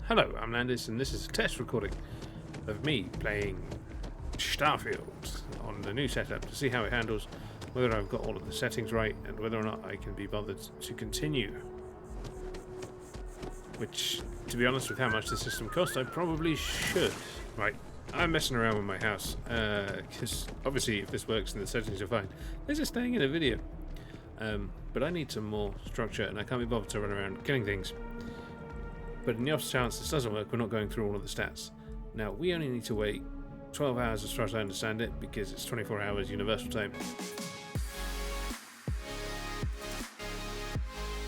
Hello, I'm Landis, and this is a test recording of me playing Starfield on the new setup to see how it handles, whether I've got all of the settings right, and whether or not I can be bothered to continue. Which, to be honest with how much the system costs, I probably should. Right, I'm messing around with my house, because obviously if this works and the settings are fine, this is staying in a video. But I need some more structure, and I can't be bothered to run around killing things. But in the off chance this doesn't work, we're not going through all of the stats. Now, we only need to wait 12 hours as far as I understand it, because it's 24 hours universal time.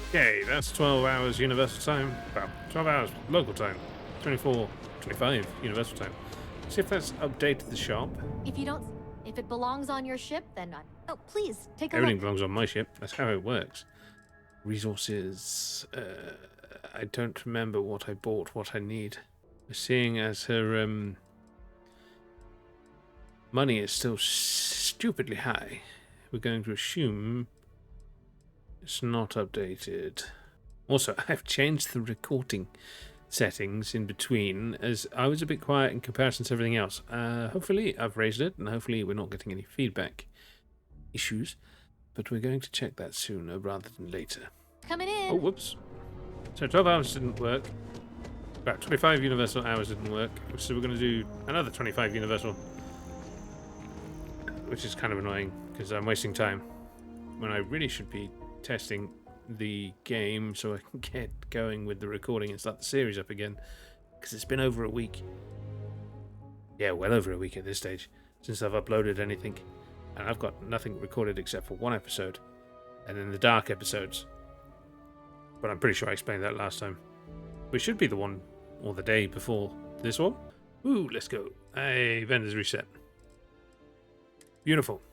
Okay, that's 12 hours universal time. Well, 12 hours local time. 24, 25 universal time. See if that's updated the shop. If it belongs on your ship, then oh, please take a Everything look. belongs on my ship. That's how it works. Resources. I don't remember what I bought, what I need. Seeing as her money is still stupidly high, we're going to assume it's not updated. Also, I've changed the recording settings in between, as I was a bit quiet in comparison to everything else. Hopefully I've raised it, and hopefully we're not getting any feedback issues, but we're going to check that sooner rather than later. Coming in. Oh, whoops. So 12 hours didn't work. About 25 universal hours didn't work, so we're going to do another 25 universal, which is kind of annoying because I'm wasting time when I really should be testing the game so I can get going with the recording and start the series up again, because it's been over a week. Yeah, well over a week at this stage since I've uploaded anything, and I've got nothing recorded except for one episode and then the dark episodes. But I'm pretty sure I explained that last time. Which should be the one or the day before this one. Ooh, let's go. Hey, vendors reset. Beautiful.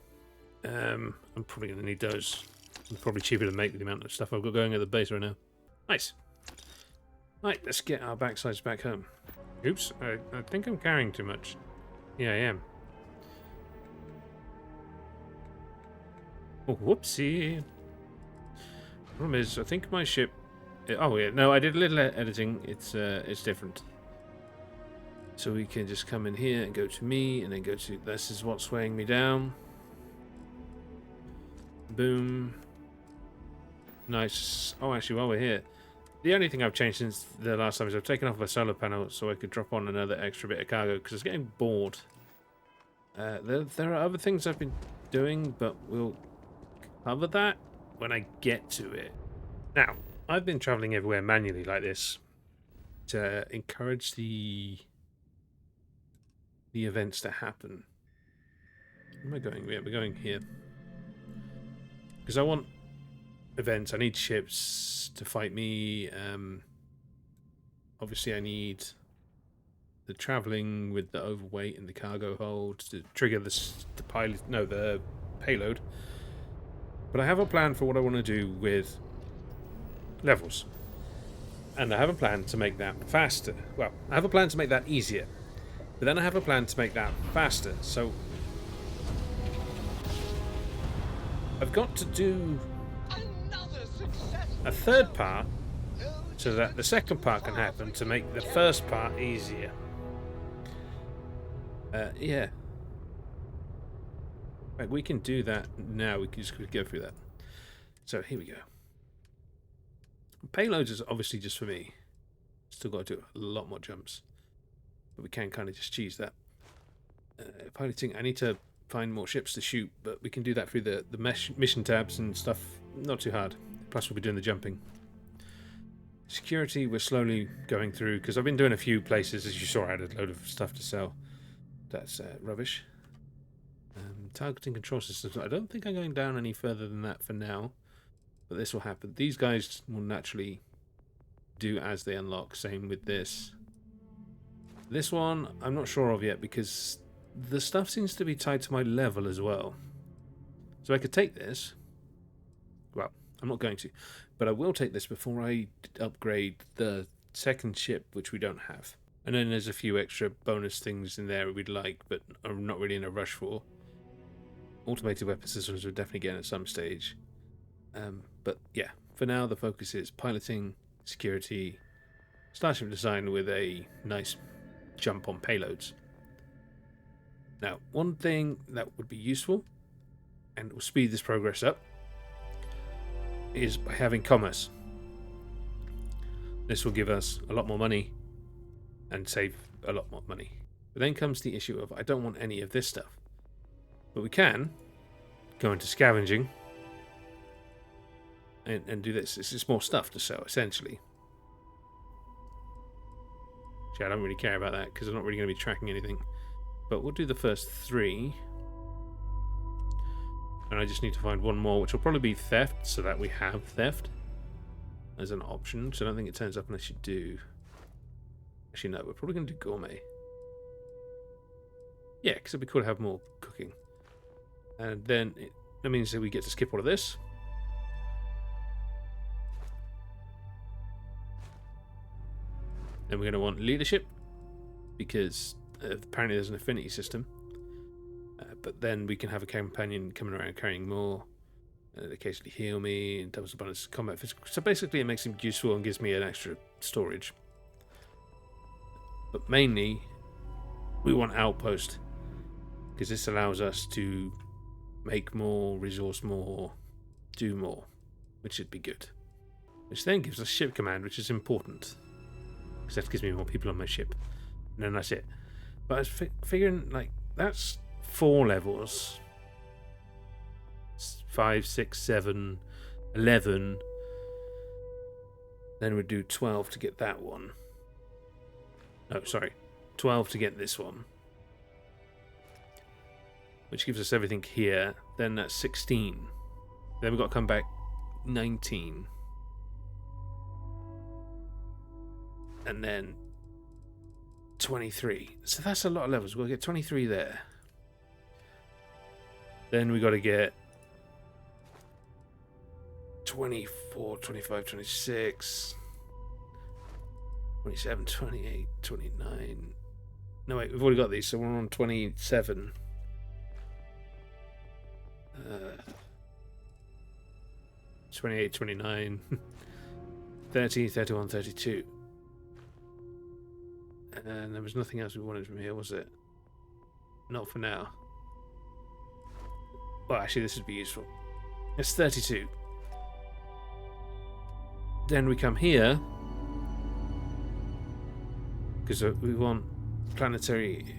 I'm probably going to need those. They're probably cheaper to make with the amount of stuff I've got going at the base right now. Nice. Right, let's get our backsides back home. Oops, I think I'm carrying too much. Yeah, I am. Oh, whoopsie. Problem is, I think my ship... Oh, yeah, no, I did a little editing. It's different. So we can just come in here and go to me, and then go to... This is what's weighing me down. Boom. Nice. Oh, actually, while we're here, the only thing I've changed since the last time is I've taken off my solar panel so I could drop on another extra bit of cargo, because I was getting bored. There are other things I've been doing, but we'll cover that when I get to it. Now, I've been traveling everywhere manually like this to encourage the events to happen. Where am I going? Yeah, we're going here. Because I want events. I need ships to fight me. Obviously, I need the traveling with the overweight and the cargo hold to trigger the payload. But I have a plan for what I want to do with levels. And I have a plan to make that faster. Well, I have a plan to make that easier. But then I have a plan to make that faster. So I've got to do a third part so that the second part can happen to make the first part easier. Yeah. Like, we can do that now. We can just go through that. So here we go. Payloads is obviously just for me. Still got to do a lot more jumps, but we can kind of just cheese that. Piloting, I need to find more ships to shoot, but we can do that through the mission tabs and stuff. Not too hard. Plus we'll be doing the jumping. Security, we're slowly going through, because I've been doing a few places. As you saw, I had a load of stuff to sell. That's rubbish. Targeting control systems. I don't think I'm going down any further than that for now, but this will happen. These guys will naturally do as they unlock. Same with this. This one, I'm not sure of yet, because the stuff seems to be tied to my level as well. So I could take this. Well, I'm not going to, but I will take this before I upgrade the second ship, which we don't have. And then there's a few extra bonus things in there we'd like, but I'm not really in a rush for. Automated weapon systems we're definitely getting at some stage. But yeah, for now the focus is piloting, security, starship design with a nice jump on payloads. Now, one thing that would be useful, and will speed this progress up, is by having commerce. This will give us a lot more money and save a lot more money. But then comes the issue of I don't want any of this stuff. But we can go into scavenging and do this. It's just more stuff to sell, essentially. Actually, I don't really care about that because I'm not really going to be tracking anything. But we'll do the first 3. And I just need to find one more, which will probably be theft, so that we have theft as an option. So I don't think it turns up unless you do. Actually, no, we're probably going to do gourmet. Yeah, because it'd be cool to have more cooking. And then that means that we get to skip all of this. Then we're going to want leadership, because apparently there's an affinity system. But then we can have a companion coming around carrying more, and occasionally heal me, and doubles the bonus combat physical. So basically it makes him useful and gives me an extra storage. But mainly, we want outpost, because this allows us to make more, resource more, do more, which should be good. Which then gives us ship command, which is important, because that gives me more people on my ship. And then that's it. But I was figuring, like, that's 4 levels. 5, 6, 7, 11. Then we'd do 12 to get that one. Oh, sorry. 12 to get this one. Which gives us everything here. Then that's 16. Then we've got to come back 19. And then 23. So that's a lot of levels. We'll get 23 there. Then we got to get 24, 25, 26, 27, 28, 29. No, wait, we've already got these, so we're on 27. 28, 29, 30, 31, 32. And there was nothing else we wanted from here, was it? Not for now. Well, actually, this would be useful. It's 32. Then we come here, because we want planetary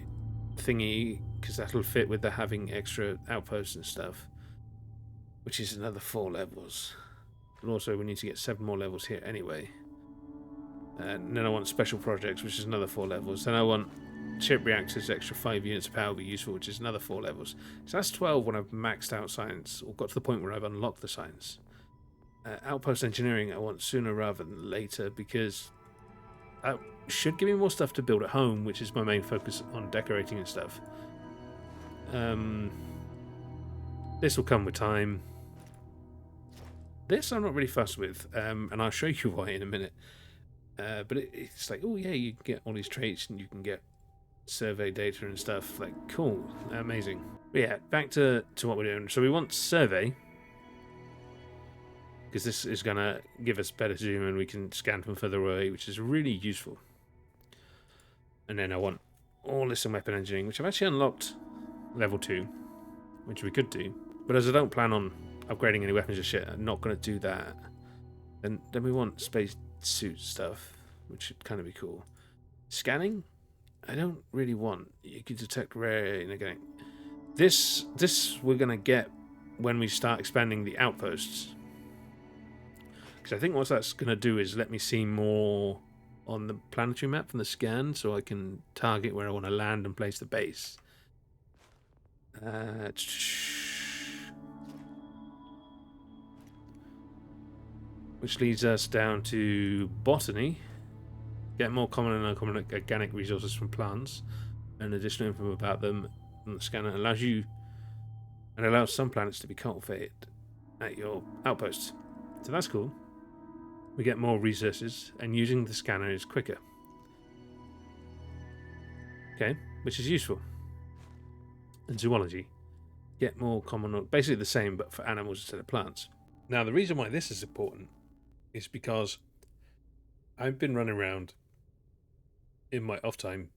thingy, because that'll fit with the having extra outposts and stuff, which is another 4 levels. And also we need to get 7 more levels here anyway. And then I want special projects, which is another 4 levels. Then I want ship reactors, extra 5 units of power will be useful, which is another 4 levels. So that's 12 when I've maxed out science, or got to the point where I've unlocked the science. Outpost engineering I want sooner rather than later, because that should give me more stuff to build at home, which is my main focus on decorating and stuff. This will come with time. This I'm not really fussed with, and I'll show you why in a minute. But it's like, oh yeah, you can get all these traits and you can get survey data and stuff. Like, cool, amazing. But yeah, back to what we're doing. So we want survey, because this is going to give us better zoom and we can scan from further away, which is really useful. And then I want all this in weapon engineering, which I've actually unlocked level 2, which we could do. But as I don't plan on upgrading any weapons or shit, I'm not going to do that. Then we want space suit stuff, which should kind of be cool. Scanning, I don't really want. You can detect rare again. This we're going to get when we start expanding the outposts. Because I think what that's going to do is let me see more on the planetary map from the scan, so I can target where I want to land and place the base. Which leads us down to botany. Get more common and uncommon organic resources from plants, and additional info about them on the scanner allows some planets to be cultivated at your outposts. So that's cool. We get more resources, and using the scanner is quicker. Okay, which is useful. And zoology. Get more common, basically the same, but for animals instead of plants. Now, the reason why this is important is because I've been running around in my off time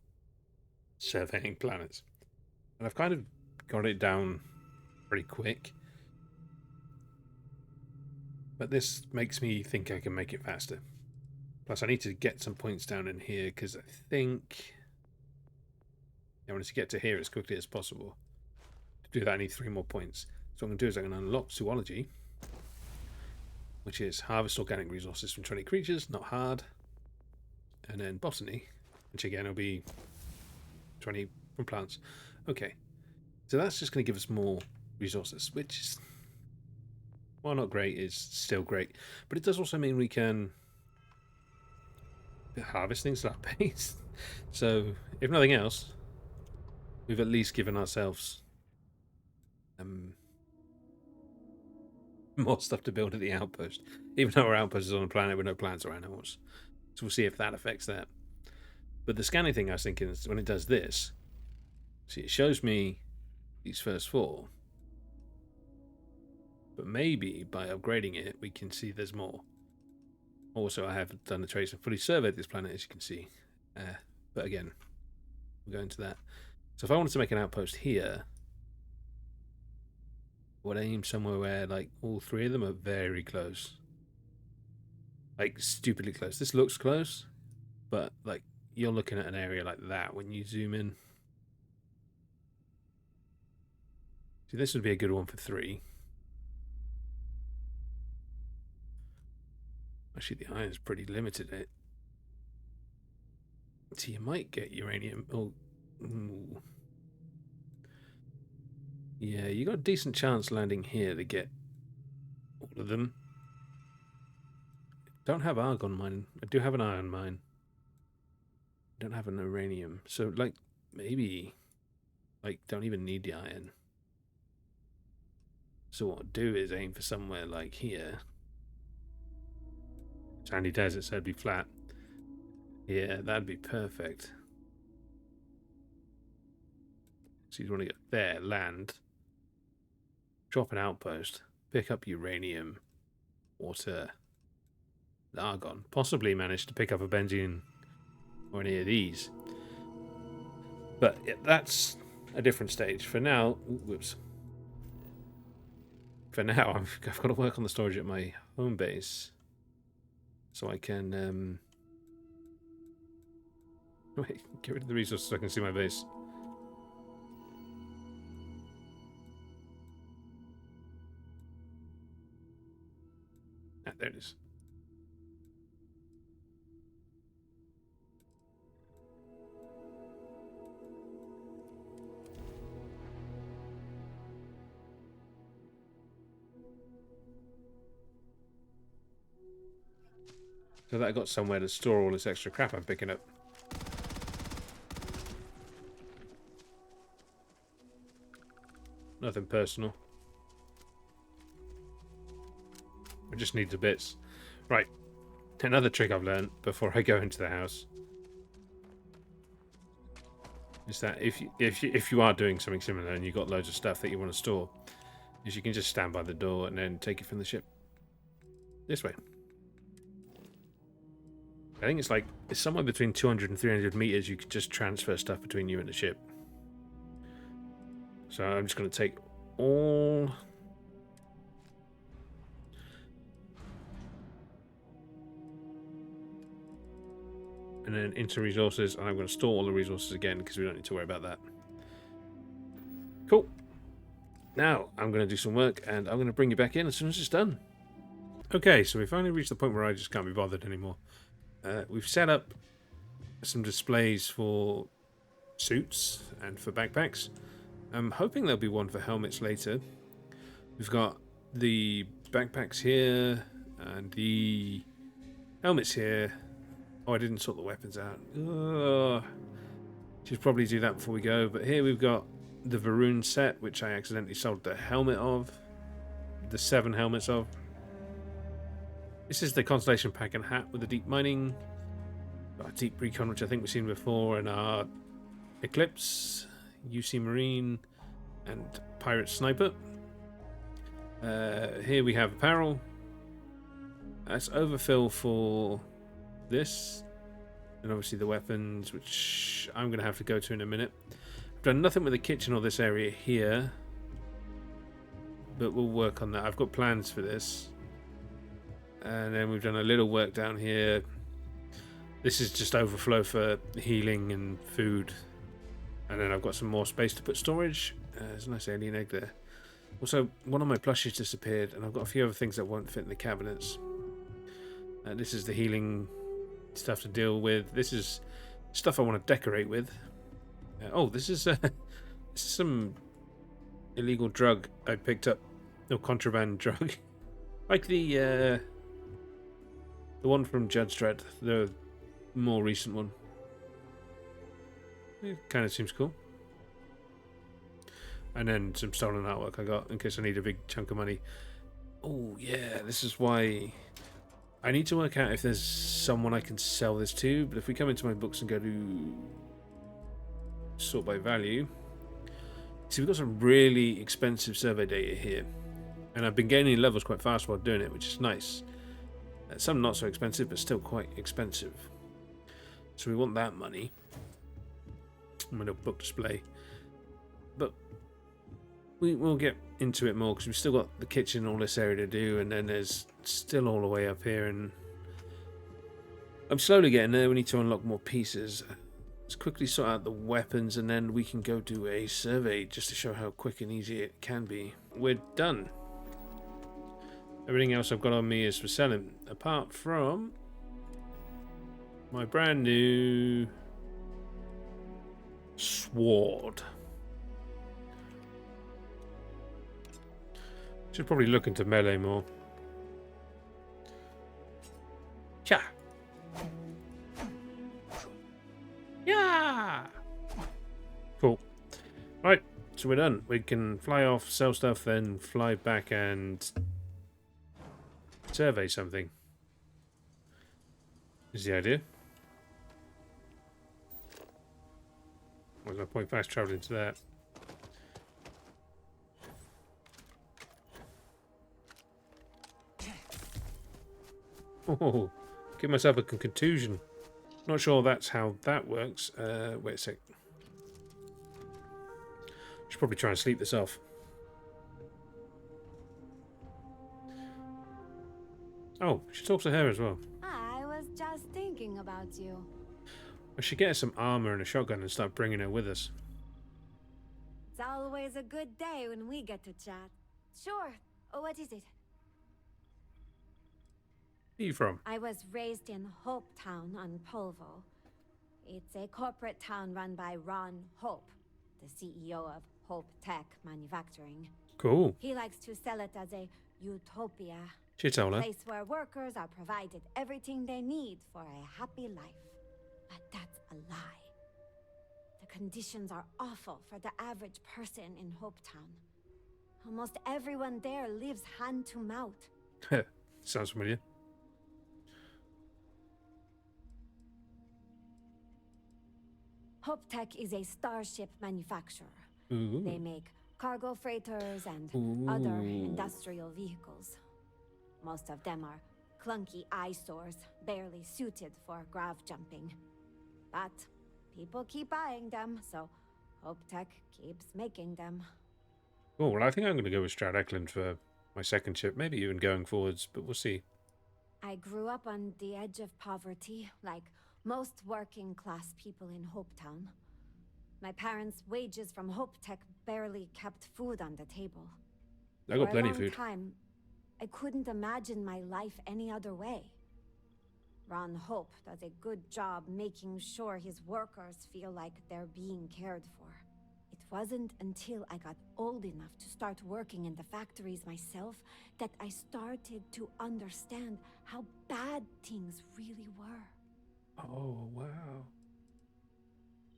surveying planets. And I've kind of got it down pretty quick. But this makes me think I can make it faster. Plus, I need to get some points down in here because I think I want to get to here as quickly as possible. To do that, I need 3 more points. So what I'm going to do is I'm going to unlock zoology, which is harvest organic resources from 20 creatures, not hard. And then botany, which again will be 20 from plants. Okay, so that's just going to give us more resources, which is, while not great, is still great. But it does also mean we can harvest things at our base. So, if nothing else, we've at least given ourselves more stuff to build at the outpost. Even though our outpost is on a planet with no plants or animals. So we'll see if that affects that. But the scanning thing I was thinking is when it does this, see, it shows me these first 4. But maybe by upgrading it, we can see there's more. Also, I have done the trace and fully surveyed this planet, as you can see. But again, we'll go into that. So if I wanted to make an outpost here, I would aim somewhere where, like, all 3 of them are very close. Like, stupidly close. This looks close, but, like, you're looking at an area like that when you zoom in. See, this would be a good one for 3. Actually, the iron's pretty limited. So you might get uranium. Oh, ooh. Yeah, you got a decent chance landing here to get all of them. Don't have argon mine. I do have an iron mine. Don't have an uranium. So, like, maybe, like, don't even need the iron. So what I'll do is aim for somewhere like here. Sandy desert, so it'd be flat. Yeah, that'd be perfect. So you'd want to get there, land, drop an outpost, pick up uranium, water, argon, possibly manage to pick up a benzene or any of these. But yeah, that's a different stage. For now, whoops. For now, I've got to work on the storage at my home base. So I can, wait, get rid of the resources so I can see my base. Ah, there it is. So that I got somewhere to store all this extra crap I'm picking up. Nothing personal. I just need the bits. Right. Another trick I've learned before I go into the house is that if you are doing something similar and you've got loads of stuff that you want to store, is you can just stand by the door and then take it from the ship. This way. I think it's somewhere between 200 and 300 meters. You can just transfer stuff between you and the ship. So I'm just going to take all... and then into resources, and I'm going to store all the resources again because we don't need to worry about that. Cool. Now I'm going to do some work and I'm going to bring you back in as soon as it's done. Okay, so we finally reached the point where I just can't be bothered anymore. We've set up some displays for suits and for backpacks. I'm hoping there'll be one for helmets later. We've got the backpacks here and the helmets here. Oh, I didn't sort the weapons out. Should probably do that before we go. But here we've got the Varun set, which I accidentally sold the helmet of. The 7 helmets of. This is the Constellation pack and hat with the deep mining. Our deep recon, which I think we've seen before, and our Eclipse, UC Marine, and Pirate Sniper. Here we have apparel. That's overfill for this. And obviously the weapons, which I'm going to have to go to in a minute. I've done nothing with the kitchen or this area here, but we'll work on that. I've got plans for this. And then we've done a little work down here. This is just overflow for healing and food. And then I've got some more space to put storage. There's a nice alien egg there. Also, one of my plushies disappeared, and I've got a few other things that won't fit in the cabinets. This is the healing stuff to deal with. This is stuff I want to decorate with. Oh, this is some illegal drug I picked up. No, contraband drug. Like the one from Judge Dredd, the more recent one. It kind of seems cool. And then some stolen artwork I got in case I need a big chunk of money. Oh yeah, this is why I need to work out if there's someone I can sell this to. But if we come into my books and go to sort by value, see, we've got some really expensive survey data here, and I've been gaining levels quite fast while doing it, which is nice. Some not so expensive, but still quite expensive. So we want that money. I'm going to book display, but we'll get into it more because we've still got the kitchen, all this area to do, and then there's still all the way up here, and I'm slowly getting there. We need to unlock more pieces. Let's quickly sort out the weapons, and then we can go do a survey just to show how quick and easy it can be. We're done. Everything else I've got on me is for selling, apart from my brand new sword. Should probably look into melee more. Cha! Yeah! Cool. Right, so we're done. We can fly off, sell stuff, then fly back and survey something. Is the idea. What's no point fast traveling to that? Oh, give myself a contusion. Not sure that's how that works. Wait a sec. Should probably try and sleep this off. Oh, she talks to her as well. I was just thinking about you. I should get her some armor and a shotgun and start bringing her with us. It's always a good day when we get to chat. Sure. Oh, what is it? Where are you from? I was raised in Hope Town on Polvo. It's a corporate town run by Ron Hope, the CEO of Hope Tech Manufacturing. Cool. He likes to sell it as a utopia. Shitola. A place where workers are provided everything they need for a happy life. But that's a lie. The conditions are awful for the average person in Hope Town. Almost everyone there lives hand to mouth. Sounds familiar. Hope Tech is a starship manufacturer. Ooh. They make cargo freighters and Ooh. other industrial vehicles. Most of them are clunky eyesores, barely suited for grav jumping. But people keep buying them, so Hope Tech keeps making them. Oh, well, I think I'm going to go with Stroud Eklund for my second ship, maybe even going forwards, but we'll see. I grew up on the edge of poverty, like most working class people in Hope Town. My parents' wages from Hope Tech barely kept food on the table. I got For plenty a of long food. time, I couldn't imagine my life any other way. Ron Hope does a good job making sure his workers feel like they're being cared for. It wasn't until I got old enough to start working in the factories myself that I started to understand how bad things really were. Oh, wow.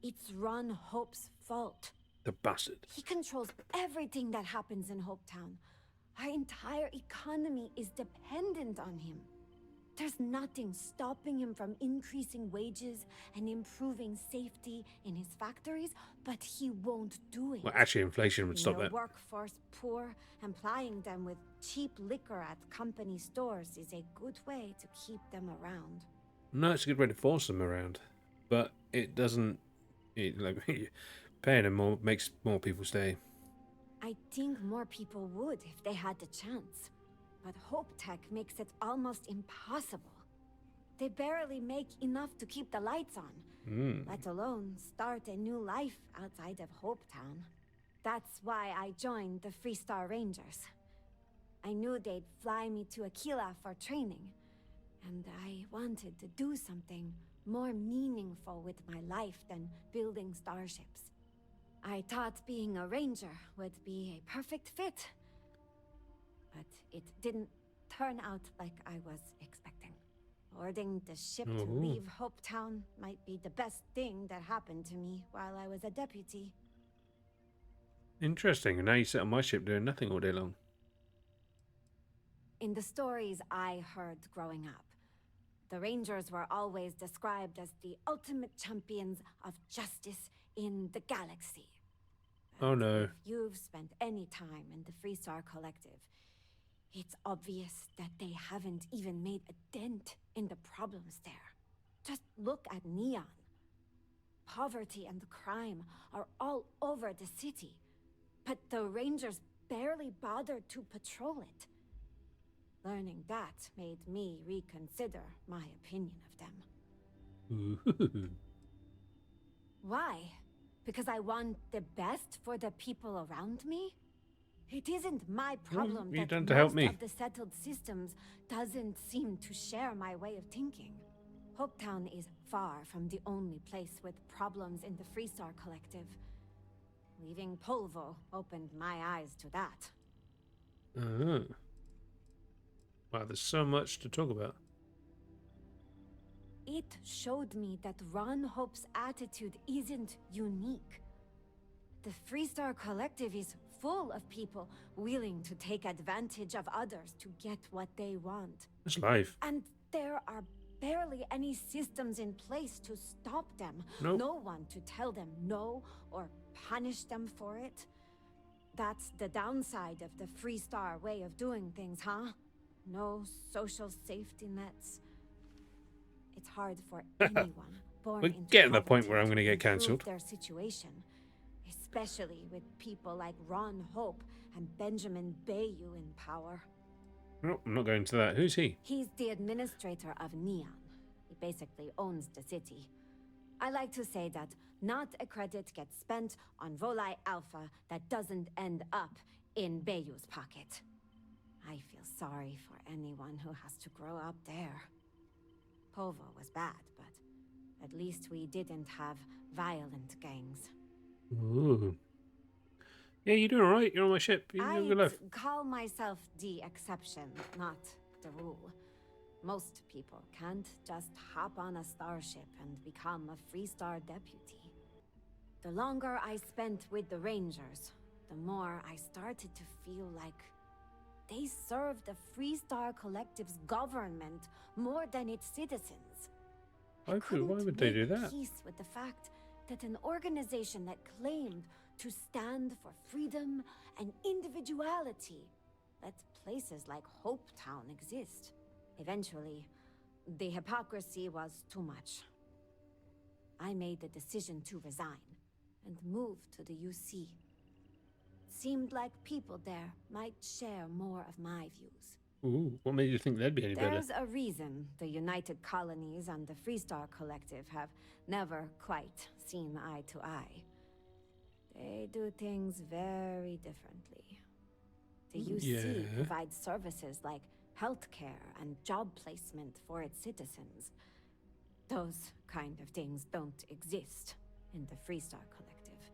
It's Ron Hope's fault. The bastard. He controls everything that happens in Hope Town. Our entire economy is dependent on him. There's nothing stopping him from increasing wages and improving safety in his factories, but he won't do it. Well, actually, inflation would stop Keeping that. the workforce poor and plying them with cheap liquor at company stores is a good way to keep them around. No, it's a good way to force them around. but it doesn't. Like paying them more makes more people stay. I think more people would if they had the chance. But Hope Tech makes it almost impossible. They barely make enough to keep the lights on, let alone start a new life outside of Hopetown. That's why I joined the Freestar Rangers. I knew they'd fly me to Aquila for training, and I wanted to do something more meaningful with my life than building starships. I thought being a ranger would be a perfect fit, but it didn't turn out like I was expecting. Boarding the ship to leave Hopetown might be the best thing that happened to me while I was a deputy. Interesting. And now you sit on my ship doing nothing all day long. In the stories I heard growing up, the Rangers were always described as the ultimate champions of justice in the galaxy. Oh no. If you've spent any time in the Freestar Collective, it's obvious that they haven't even made a dent in the problems there. Just look at Neon. Poverty and crime are all over the city, but the Rangers barely bothered to patrol it. Learning that made me reconsider my opinion of them. Why? Because I want the best for the people around me? It isn't my problem you've that done to help most me. of the settled systems doesn't seem to share my way of thinking. Hopetown is far from the only place with problems in the Freestar Collective. Leaving Polvo opened my eyes to that. Wow, there's so much to talk about. It showed me that Ron Hope's attitude isn't unique. The Freestar Collective is full of people willing to take advantage of others to get what they want. It's life. And there are barely any systems in place to stop them. Nope. No one to tell them no or punish them for it. That's the downside of the Freestar way of doing things, huh? No social safety nets. It's hard for anyone born We're into getting to the point poverty where I'm going to get improve cancelled. their situation, especially with people like Ron Hope and Benjamin Bayou in power. No, I'm not going to that. Who's he? He's the administrator of Neon. He basically owns the city. I like to say that not a credit gets spent on Volai Alpha that doesn't end up in Bayou's pocket. I feel sorry for anyone who has to grow up there. Polvo was bad, but at least we didn't have violent gangs. Ooh. Yeah, you're doing alright. You're on my ship. You're doing good life. I'd call myself the exception, not the rule. Most people can't just hop on a starship and become a Freestar deputy. The longer I spent with the Rangers, the more I started to feel like they serve the Freestar Collective's government more than its citizens. Why would they do that? Peace with the fact that an organization that claimed to stand for freedom and individuality let places like Hopetown exist. Eventually, the hypocrisy was too much. I made the decision to resign and move to the UC. Seemed like people there might share more of my views. Ooh, what made you think they'd be any better? There's a reason the United Colonies and the Freestar Collective have never quite seen eye to eye. They do things very differently. The UC provides services like healthcare and job placement for its citizens. Those kind of things don't exist in the Freestar Collective.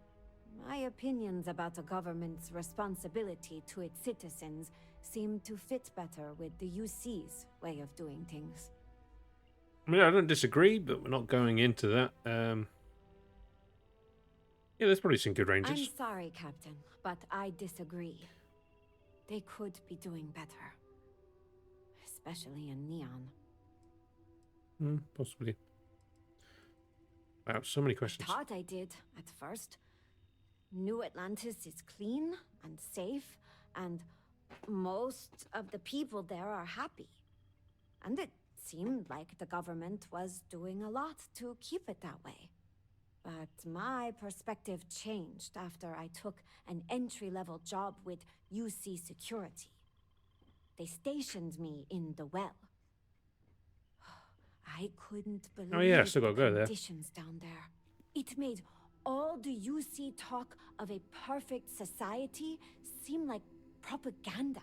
My opinions about the government's responsibility to its citizens seem to fit better with the UC's way of doing things. I mean, I don't disagree, but we're not going into that. Yeah, there's probably some good Rangers. I'm sorry, Captain, but I disagree. They could be doing better. Especially in Neon. Possibly. Wow, so many questions. Thought I did, at first. New Atlantis is clean and safe, and most of the people there are happy. And it seemed like the government was doing a lot to keep it that way. But my perspective changed after I took an entry-level job with UC Security. They stationed me in the well. I couldn't believe Oh yeah, still gotta the go there. conditions down there. It made all the UC talk of a perfect society seem like propaganda.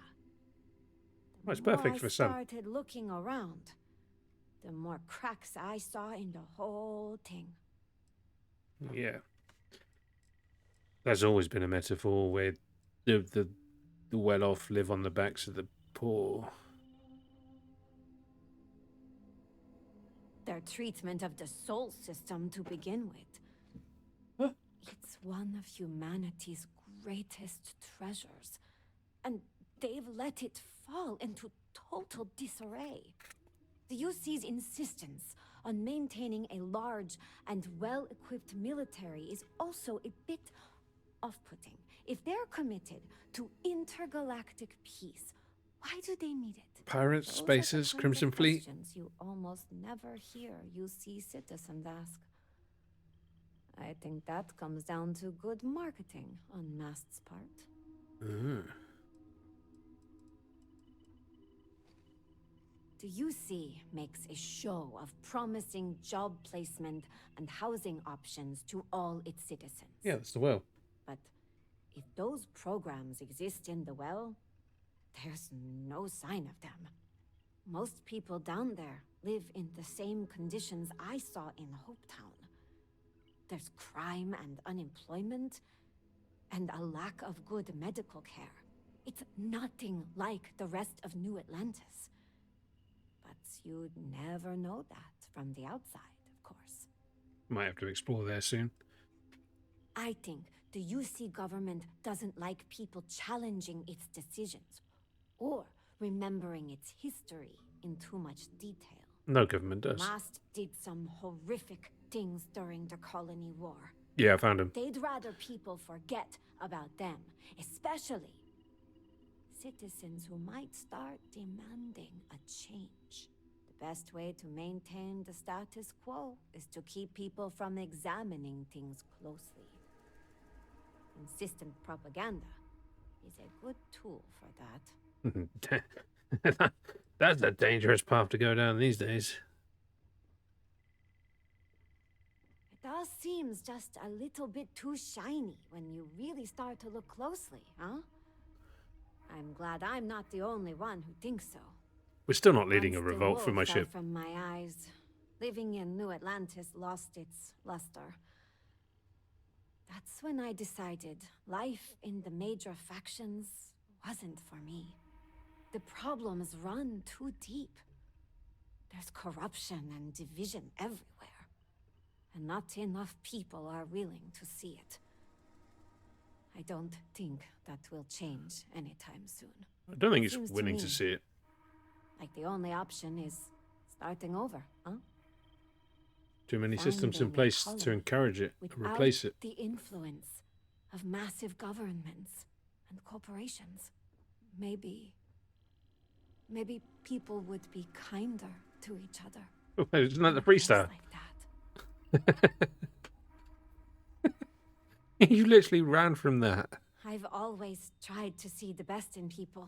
Well, it's The more perfect I for some. started looking around, the more cracks I saw in the whole thing. Yeah. There's always been a metaphor where the well-off live on the backs of the poor. Their treatment of the soul system to begin with. Huh? It's one of humanity's greatest treasures, and they've let it fall into total disarray. The UC's insistence on maintaining a large and well-equipped military is also a bit off-putting. If they're committed to intergalactic peace, why do they need it? Pirates, Those are the spacers, kinds of Crimson Fleet. questions you almost never hear UC citizens ask. I think that comes down to good marketing on Mast's part. The UC makes a show of promising job placement and housing options to all its citizens. Yeah, that's the well. But if those programs exist in the well, there's no sign of them. Most people down there live in the same conditions I saw in Hopetown. There's crime and unemployment, and a lack of good medical care. It's nothing like the rest of New Atlantis. But you'd never know that from the outside, of course. Might have to explore there soon. I think the UC government doesn't like people challenging its decisions, or remembering its history in too much detail. No government does. Mast did some horrific things during the Colony War. Yeah, I found him. They'd rather people forget about them, especially citizens who might start demanding a change. The best way to maintain the status quo is to keep people from examining things closely. Insistent propaganda is a good tool for that. That's a dangerous path to go down these days. It all seems just a little bit too shiny when you really start to look closely, huh? I'm glad I'm not the only one who thinks so. We're still not leading a Once the revolt from wool my fell ship. From my eyes, living in New Atlantis lost its luster. That's when I decided life in the major factions wasn't for me. The problems run too deep. There's corruption and division everywhere, and not enough people are willing to see it. I don't think that will change anytime soon. I don't think Seems it's to willing me to see it. like the only option is starting over, huh? Too many systems in Finding a place to colony encourage it, without replace it. the influence of massive governments and corporations. Maybe people would be kinder to each other. Isn't that the in a place freestyle? like that. You literally ran from that. I've always tried to see the best in people.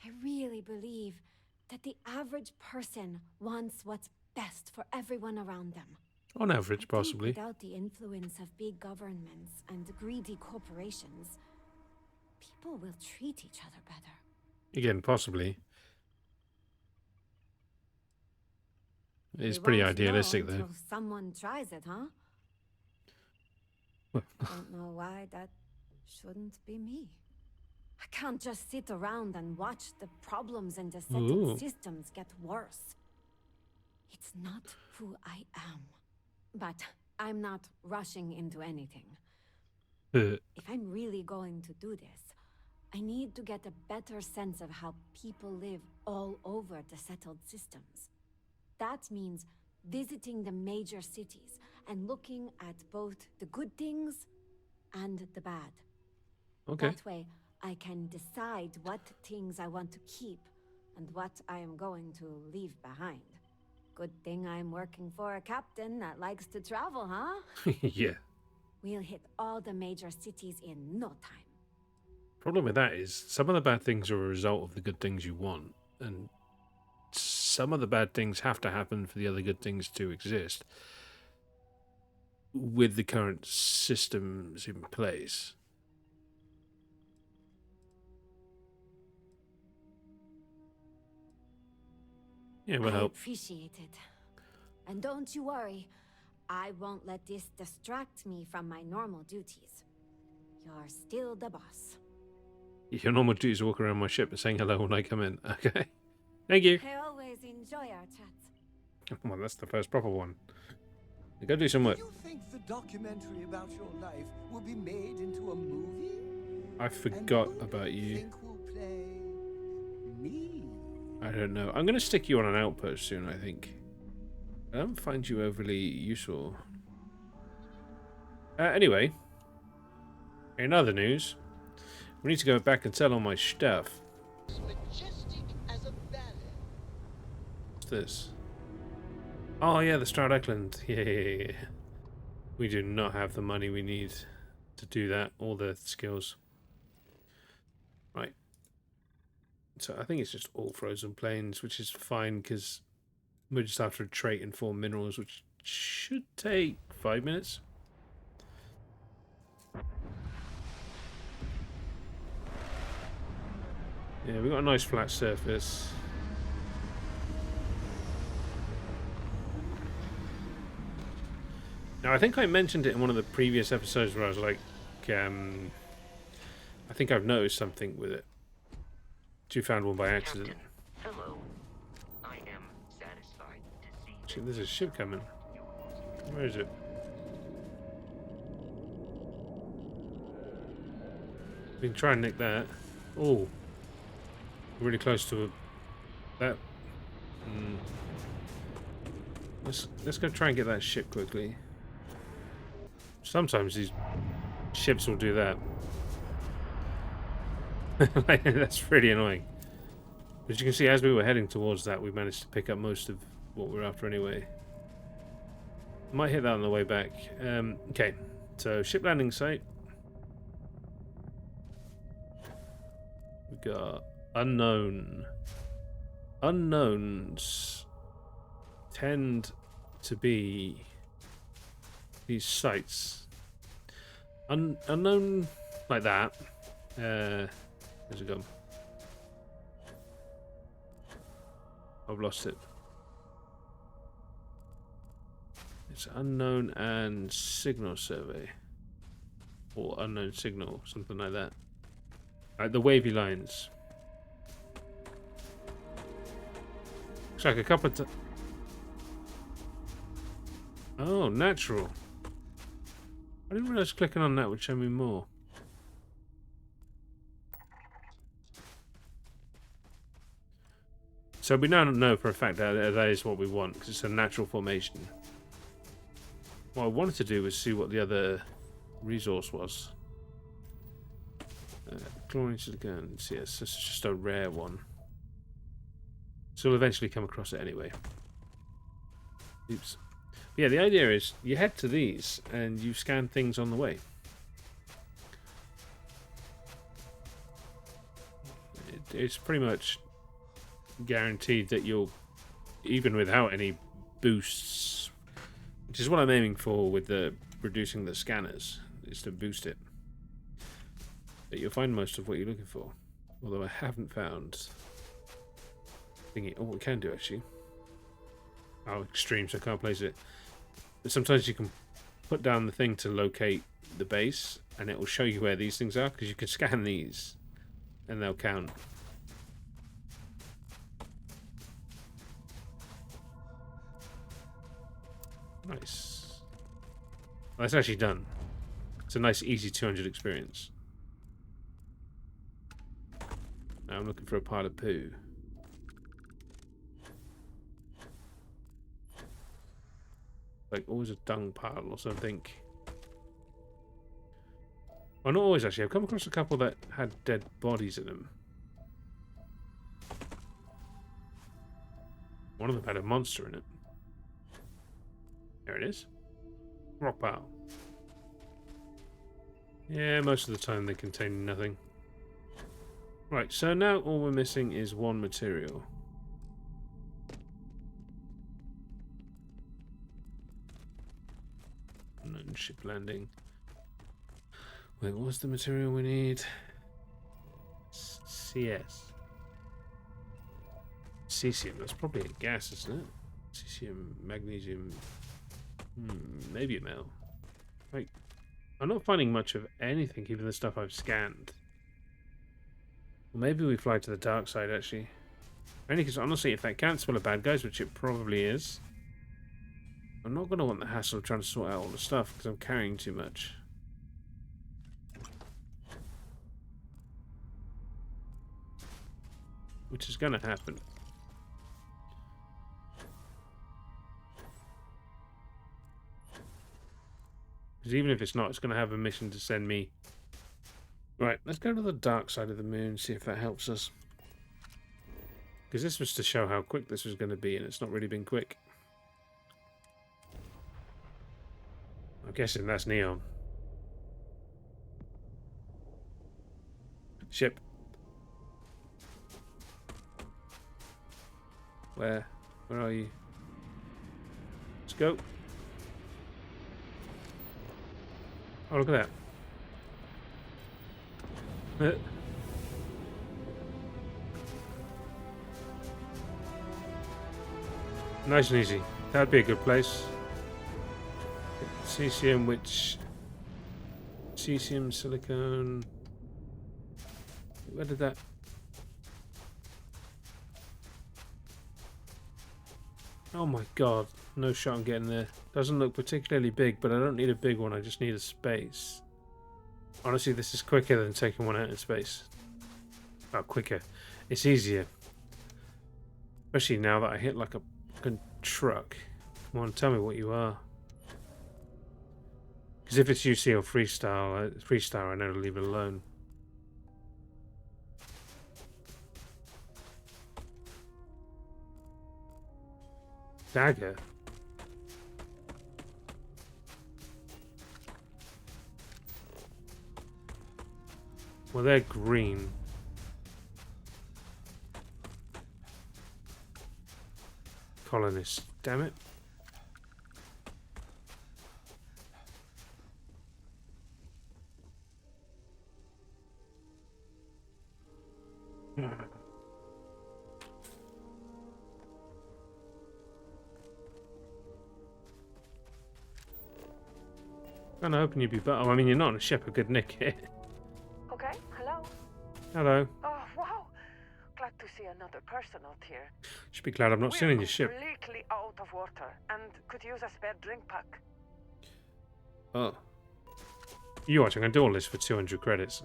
I really believe that the average person wants what's best for everyone around them. On average, I think possibly. without the influence of big governments and greedy corporations, people will treat each other better. Again, possibly. It's We pretty won't know idealistic, though. until someone tries it, huh? Well, Don't know why that shouldn't be me. I can't just sit around and watch the problems in the settled Ooh. systems get worse. It's not who I am. But I'm not rushing into anything. If I'm really going to do this, I need to get a better sense of how people live all over the settled systems. That means visiting the major cities and looking at both the good things and the bad. Okay. That way, I can decide what things I want to keep and what I am going to leave behind. Good thing I'm working for a captain that likes to travel, huh? Yeah. We'll hit all the major cities in no time. Problem with that is some of the bad things are a result of the good things you want, and some of the bad things have to happen for the other good things to exist with the current systems in place. Yeah, we'll I help. appreciate it. And don't you worry, I won't let this distract me from my normal duties. You're still the boss. Your normal duty is to walk around my ship and saying hello when I come in. Okay. Thank you. I always enjoy our chats. Well, that's the first proper one. Go do some work. Do you think the documentary about your life will be made into a movie? I forgot And who about do you. think will play me? I don't know. I'm going to stick you on an outpost soon, I think. I don't find you overly useful. Anyway, in other news, we need to go back and sell all my stuff. As majestic as a ballet. What's this? Oh, yeah, the Stroud Eklund. Yeah. We do not have the money we need to do that, all the skills. Right. So I think it's just all frozen plains, which is fine because we're just after a trait and 4 minerals, which should take 5 minutes. Yeah, we've got a nice flat surface. Now, I think I mentioned it in one of the previous episodes where I was like, I think I've noticed something with it. You found one by accident. Captain, hello. I am satisfied to see Actually, there's a ship coming. Where is it? We can try and nick that. Oh, really close to that. Let's go try and get that ship quickly. Sometimes these ships will do that. That's pretty annoying. As you can see, as we were heading towards that, we managed to pick up most of what we're after anyway. Might hit that on the way back. Okay, so ship landing site. We got unknown. Unknowns tend to be these sites. Unknown like that. Where's it gone? I've lost it. It's unknown and signal survey. Or unknown signal, something like that. Like the wavy lines. Looks like a couple of oh, natural. I didn't realize clicking on that would show me more. So we now know for a fact that that is what we want, because it's a natural formation. What I wanted to do was see what the other resource was. Chlorine silicon, yes, this is just a rare one. So we'll eventually come across it anyway. Oops. But yeah, the idea is you head to these and you scan things on the way. It's pretty much guaranteed that you'll, even without any boosts, which is what I'm aiming for with the reducing the scanners, is to boost it, that you'll find most of what you're looking for. Although I haven't found thingy. Oh, we can do actually. Oh, extreme, so I can't place it. But sometimes you can put down the thing to locate the base, and it will show you where these things are, because you can scan these and they'll count. Nice. Well, that's actually done. It's a nice, easy 200 experience. Now I'm looking for a pile of poo. Like always a dung pile or something. Well, not always actually. I've come across a couple that had dead bodies in them. One of them had a monster in it. There it is. Rock pile. Yeah, most of the time they contain nothing. Right, so now all we're missing is one material. And ship landing. Wait, what's the material we need? CS. Cesium, that's probably a gas, isn't it? Cesium, magnesium, maybe a metal. Like, I'm not finding much of anything, even the stuff I've scanned. Well, maybe we fly to the dark side, actually. Only because, honestly, if that camp's full of bad guys, which it probably is, I'm not going to want the hassle of trying to sort out all the stuff, because I'm carrying too much. Which is going to happen. Because even if it's not, it's going to have a mission to send me. Right, let's go to the dark side of the moon, see if that helps us. Because this was to show how quick this was going to be, and it's not really been quick. I'm guessing that's Neon. Ship. Where are you? Let's go. Oh, look at that. Nice and easy. That'd be a good place. Cesium, which... Cesium, silicone... Where did that... Oh my god, no shot I'm getting there. Doesn't look particularly big, but I don't need a big one, I just need a space. Honestly, this is quicker than taking one out in space. Oh, quicker. It's easier. Especially now that I hit like a fucking truck. Come on, tell me what you are. Because if it's UC or freestyle, I know to leave it alone. Dagger? Well, they're green. Colonists, damn it. I'm hoping you'd be better. Oh, I mean, you're not on a ship, I could nick it. Okay, hello. Hello. Oh, wow. Glad to see another person out here. Should be glad I'm not stealing your ship. We're completely out of water and could use a spare drink pack. Oh. You watch, I'm going to do all this for 200 credits.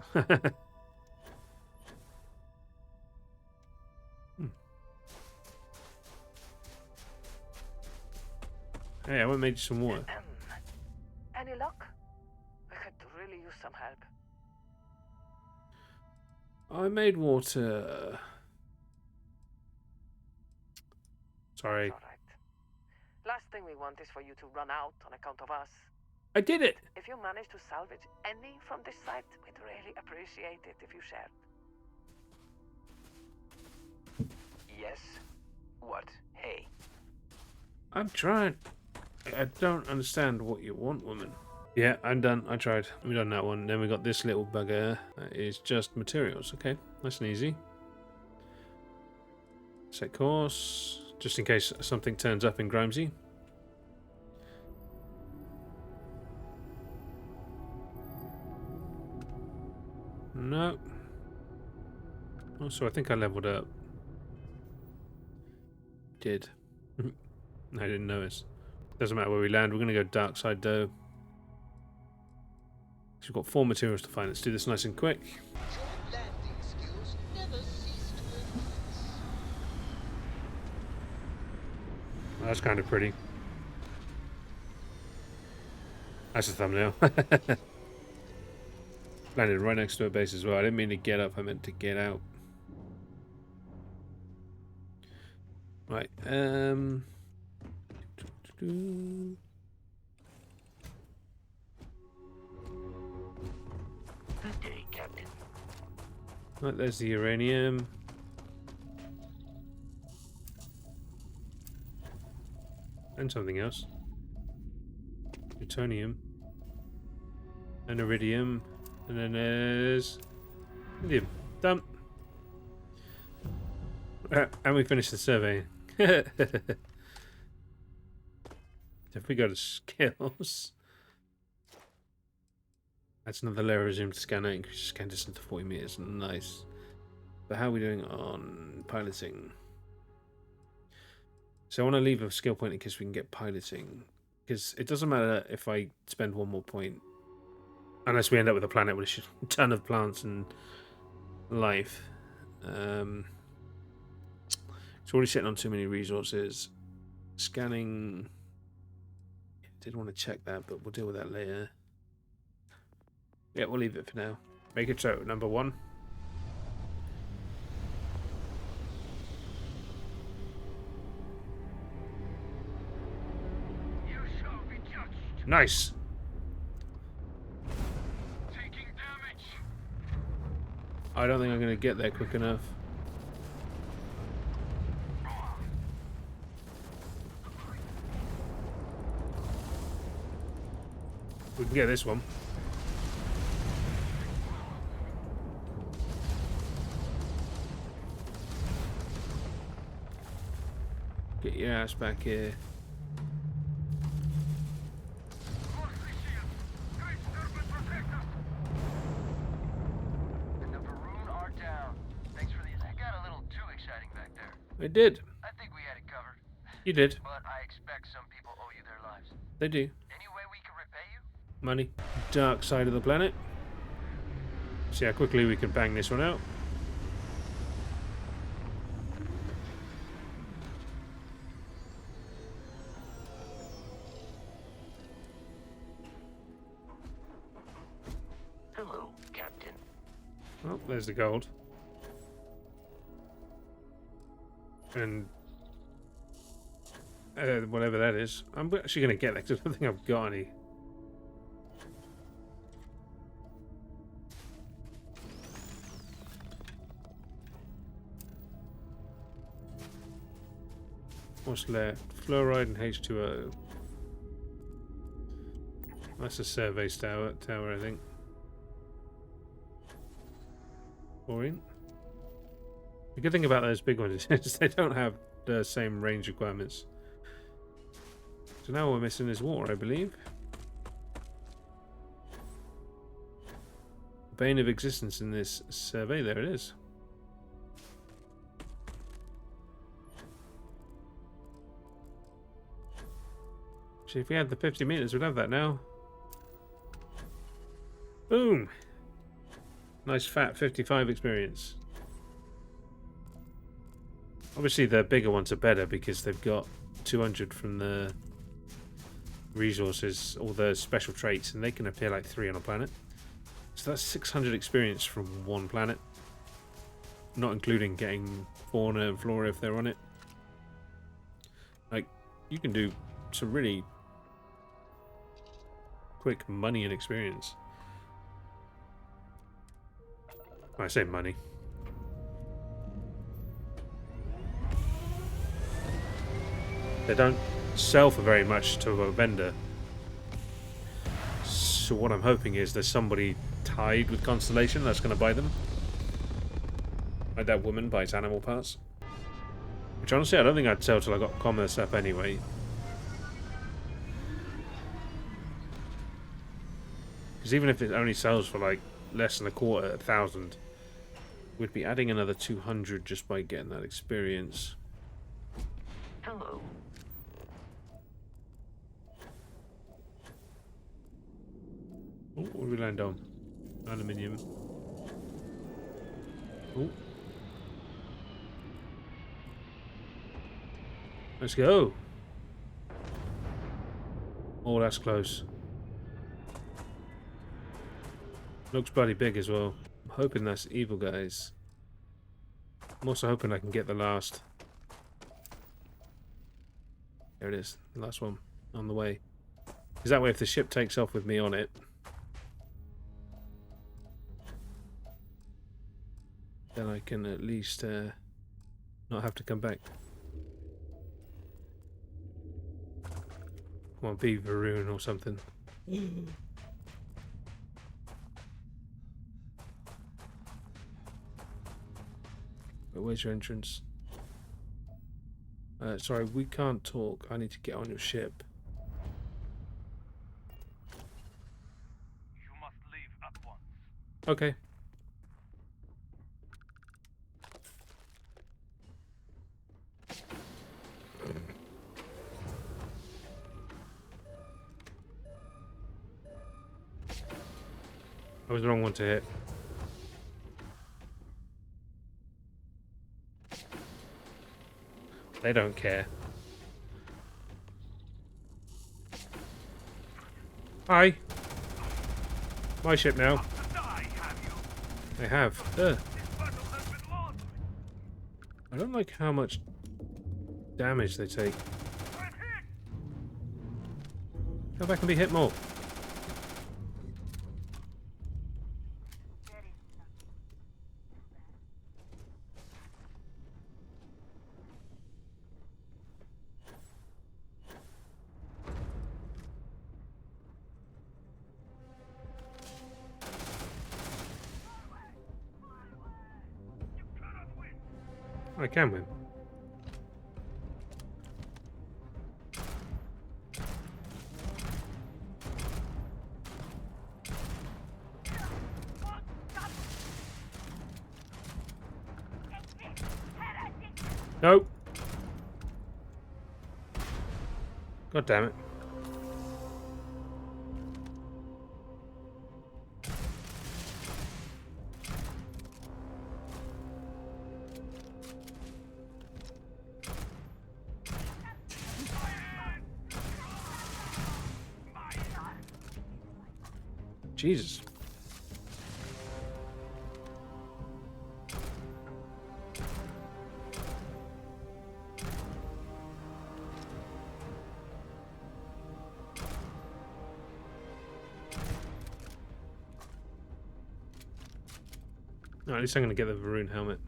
Hey, I went and made you some water. Any luck? I could really use some help. I made water. Sorry. It's all right. Last thing we want is for you to run out on account of us. I did it! If you manage to salvage any from this site, we'd really appreciate it if you shared. Yes? What? Hey. I'm trying. I don't understand what you want, woman. Yeah, I'm done. I tried. We done that one. Then we got this little bugger. That is just materials. Okay, nice and easy. Set course. Just in case something turns up in Grimesy. No. Oh, so I think I leveled up. Did. I didn't notice. Doesn't matter where we land. We're going to go dark side though. So we've got 4 materials to find. Let's do this nice and quick. Well, that's kind of pretty. That's a thumbnail. Landed right next to a base as well. I didn't mean to get up. I meant to get out. Right. Good day, Captain. Right, there's the uranium. And something else. Plutonium. And iridium. And then there's lithium. Done. And we finished the survey. If we go to skills. That's another layer of resume to scanner, increase scan distance to 40 meters. Nice. But how are we doing on piloting? So I want to leave a skill point in case we can get piloting. Because it doesn't matter if I spend one more point. Unless we end up with a planet with a ton of plants and life. It's already sitting on too many resources. Scanning. Did want to check that, but we'll deal with that later. Yeah, we'll leave it for now. Make it so, number 1. You shall be judged. Nice. Taking damage. I don't think I'm going to get there quick enough. We can get this one. Get your ass back here. The Varoon are down. Thanks for these. I got a little too exciting back there. I did. I think we had it covered. You did. But I expect some people owe you their lives. They do. Any way we can repay you? Money. Dark side of the planet. See how quickly we can bang this one out. Hello, Captain. Oh, there's the gold. And whatever that is. I'm actually going to get that because I don't think I've got any. What's left? Fluoride and H2O. That's a survey tower, I think. Chlorine. The good thing about those big ones is they don't have the same range requirements. So now what we're missing is water, I believe. Bane of existence in this survey. There it is. Actually, if we had the 50 meters, we'd have that now. Boom! Nice fat 55 experience. Obviously the bigger ones are better because they've got 200 from the resources, all the special traits, and they can appear like 3 on a planet. So that's 600 experience from one planet. Not including getting fauna and flora if they're on it. Like, you can do some really quick money and experience. I say money. They don't sell for very much to a vendor. So what I'm hoping is there's somebody tied with Constellation that's going to buy them. Like that woman buys animal parts. Which honestly I don't think I'd sell till I got commerce up anyway. Because even if it only sells for like less than 1,000, we'd be adding another 200 just by getting that experience. Hello. Oh, what did we land on? Aluminium. Oh. Let's go. Oh, that's close. Looks bloody big as well. I'm hoping that's evil, guys. I'm also hoping I can get the last There it is. The last one on the way. Because that way, if the ship takes off with me on it, then I can at least not have to come back. Come on, be Varun or something. But where's your entrance? Sorry, we can't talk. I need to get on your ship. You must leave at once. Okay. I was the wrong one to hit. They don't care. Hi. My ship now. They have. I don't like how much damage they take. Go back and be hit more. I can win. Nope. God damn it. Jesus. No, at least I'm going to get the Varun helmet.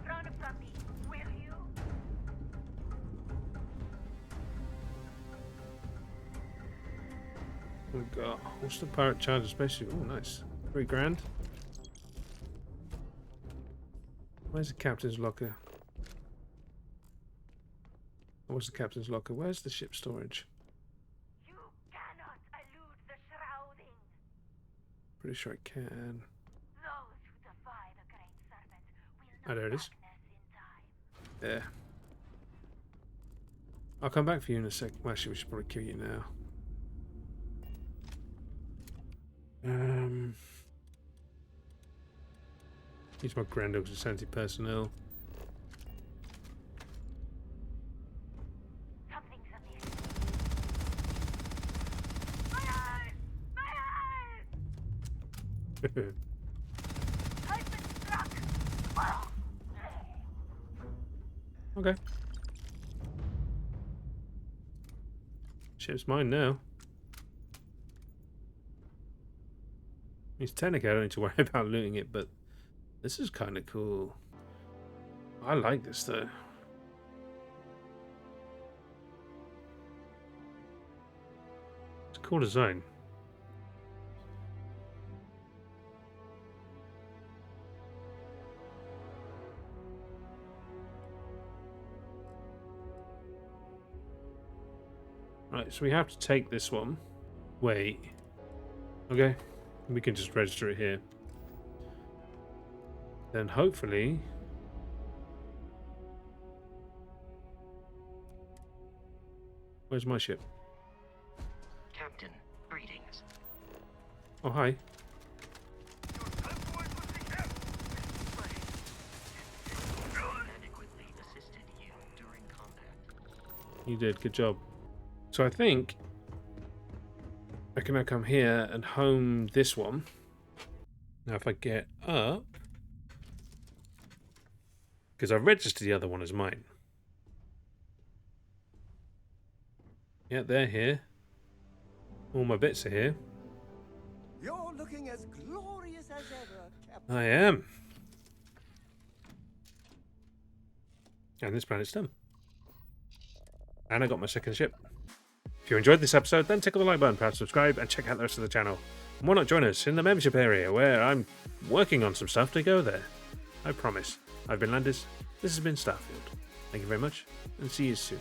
Run from me, will you? Oh god. What's the pirate charger spacesuit? Oh, nice. $3 grand. Where's the captain's locker? What's the captain's locker? Where's the ship storage? You cannot elude the shrouding. Pretty sure I can. Those who defy the Great Serpent will Oh, know there it is. darkness in time. There. I'll come back for you in a sec. Well, actually, we should probably kill you now. Use my Grand Oaks Sanity personnel. Something's amiss. My eyes! My eyes! I've been struck! Oh. Okay. Ship's mine now. Means technically I don't need to worry about looting it, but this is kind of cool. I like this though. It's a cool design. Right, so we have to take this one. Wait. Okay. We can just register it here. Then hopefully... Where's my ship? Captain, greetings. Oh, hi. Adequately assisted you during combat. You did. Good job. So I think I can now come here and home this one. Now if I get up, because I've registered the other one as mine. Yeah, they're here. All my bits are here. You're looking as glorious as ever, Captain. I am. And this planet's done. And I got my second ship. If you enjoyed this episode, then tickle the like button, perhaps subscribe, and check out the rest of the channel. And why not join us in the membership area, where I'm working on some stuff to go there. I promise. I've been Landis. This has been Starfield. Thank you very much, and see you soon.